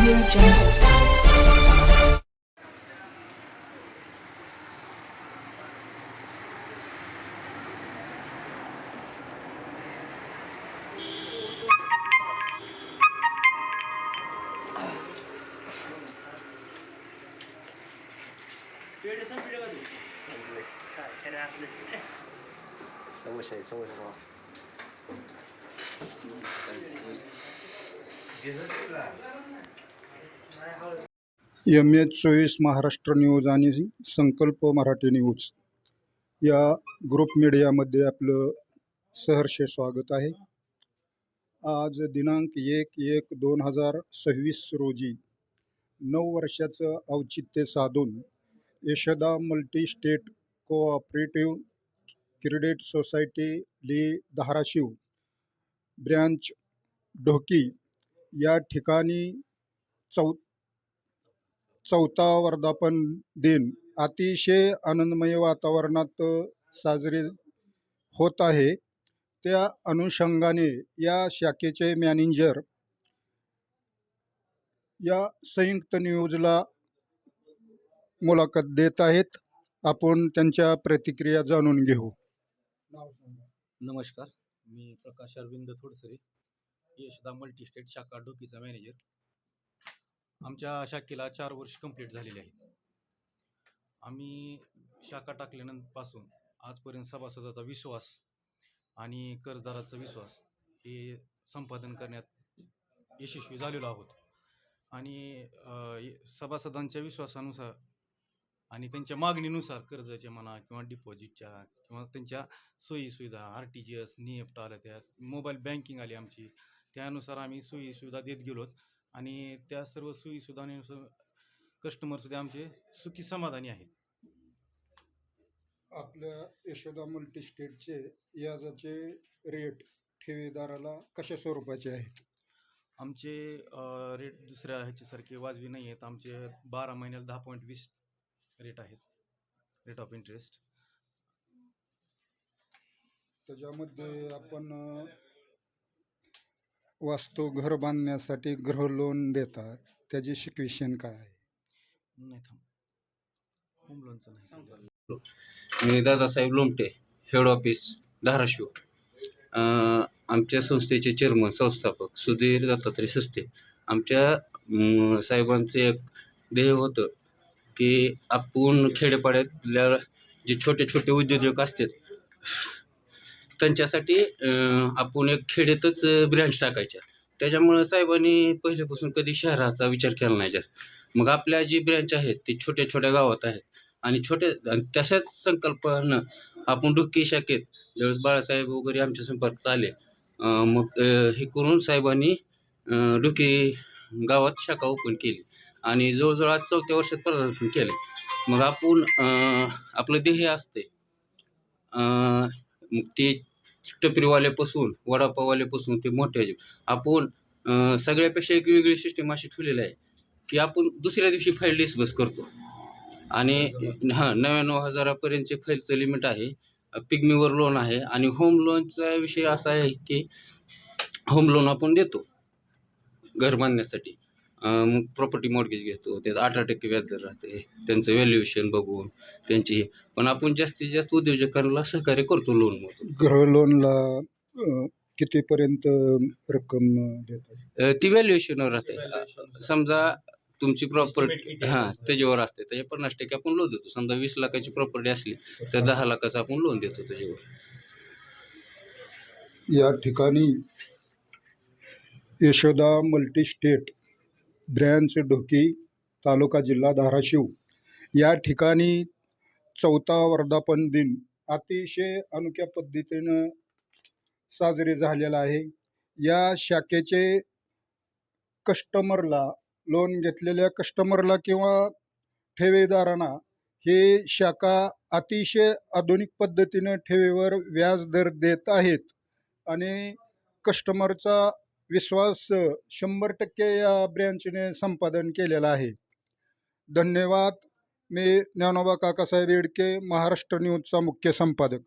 Audio Jungle. MH24 Maharashtra news आणि संकल्प Marathi news या ग्रुप मीडियामध्ये आपलं सहर्ष स्वागत आहे. आज दिनांक 1/1/2026 रोजी 9 वर्षाचं औचित्य साधून Yashoda multi state cooperative credit society ली धाराशिव ब्रँच ढोकी या ठिकाणी चौथा वर्धापन दिन अतिशय आनंदमय वातावरणात साजरे होत आहे. त्या अनुषंगाने या शाखेचे मॅनेजर या संयुक्त न्यूजला मुलाखत देत आहेत. आपण त्यांच्या प्रतिक्रिया जाणून घेऊ. नमस्कार, मी प्रकाश अरविंद थोडसरे, यशदा मल्टीस्टेट शाखा ढोकीचा मॅनेजर. आमच्या शाखेला 4 वर्ष कंप्लीट झालेली आहेत. आम्ही शाखा टाकल्यानंतरपासून आजपर्यंत सभासदाचा विश्वास आणि कर्जदाराचा विश्वास हे संपादन करण्यात यशस्वी झालेलो आहोत. आणि सभासदांच्या विश्वासानुसार आणि त्यांच्या मागणीनुसार कर्जाच्या म्हणा किंवा डिपॉझिटच्या किंवा त्यांच्या सोयीसुविधा RTGS NEFT आल्या, त्यात मोबाईल बँकिंग आली आमची, त्यानुसार आम्ही सोयीसुविधा देत गेलोत. आणि त्या सर्व सोयीसुविधानुसार कस्टमरसुद्धा आमचे सुखी समाधानी आहेत. आपल्या यशोदा मल्टी स्टेटचे व्याजाचे रेट ठेवीदाराला कशा स्वरूपाचे आहेत? आमचे रेट दुसऱ्या ह्याच्यासारखे वाजवी नाही आहेत. आमचे 12 महिन्याला 10.20 रेट आहेत, रेट ऑफ इंटरेस्ट. त्याच्यामध्ये आपण वास्तू घर बांधण्यासाठी गृह लोन देतात, त्याची सिक्वेशन काय आहे? नाही, होम लोनचं नाही. मी दादासाहेब लोमटे, हेड ऑफिस धाराशिव. आमच्या संस्थेचे चेअरमन संस्थापक सुधीर दत्तात्रय सस्ते. आमच्या साहेबांचं एक ध्येय होतं की आपण खेडेपाड्यातल्या जे छोटे छोटे उद्योजक असतात त्यांच्यासाठी आपण एक खेड्यातच ब्रँच टाकायच्या. त्याच्यामुळं साहेबांनी पहिल्यापासून कधी शहराचा विचार केला नाही जास्त. मग आपल्या जी ब्रँच आहेत ती छोट्या छोट्या गावात आहेत आणि तशाच संकल्पना आपण ढोकी शाखेत ज्यावेळेस बाळासाहेब वगैरे आमच्या संपर्कात आले, मग हे करून साहेबांनी ढोकी गावात शाखा ओपन केली आणि जवळजवळ आज 4थ्या वर्षात पदार्पण केलं. मग आपण आपलं ध्येय असते मग ते टपरीवाल्यापासून वडापाववाल्यापासून ते मोठ्या आपण सगळ्यापेक्षा एक वेगळी सिस्टीम अशी ठेवलेली आहे की आपण दुसऱ्या दिवशी फाईल डिस्बर्स करतो. आणि 99,000 फाईलचं लिमिट आहे. पिग्मीवर लोन आहे. आणि होम लोनचा विषय असा आहे की होम लोन आपण देतो घर बांधण्यासाठी. मग प्रॉपर्टी मॉर्गेज घेतो, त्यात 18% व्याजदर राहते, त्यांचं व्हॅल्युएशन बघून त्यांची. पण आपण जास्तीत जास्त उद्योजकांना सहकार्य करतो लोनमधून. गृह लोनला कितीपर्यंत रक्कम देतात? ती व्हॅल्युएशनवर राहते. समजा तुमची प्रॉपर्टी त्याच्यावर असते, त्याच्या 50% आपण लोन देतो. समजा 20 लाखाची प्रॉपर्टी असली तर 10 लाखाचं आपण लोन देतो त्याच्यावर. या ठिकाणी Yashoda multi state branch Dhoki तालुका जिल्हा धाराशिव या ठिकाणी 4था वर्धापन दिन अतिशय अनोख्या पद्धतीनं साजरे झालेला आहे. या शाखेचे कस्टमरला, लोन घेतलेल्या कस्टमरला किंवा ठेवीदारांना हे शाखा अतिशय आधुनिक पद्धतीनं ठेवीवर व्याज दर देत आहेत आणि कस्टमरचा विश्वास 100% या ब्रँचने संपादन केलेला आहे. धन्यवाद. मी ज्ञानोबा काकासाहेब येडके, महाराष्ट्र न्यूजचा मुख्य संपादक.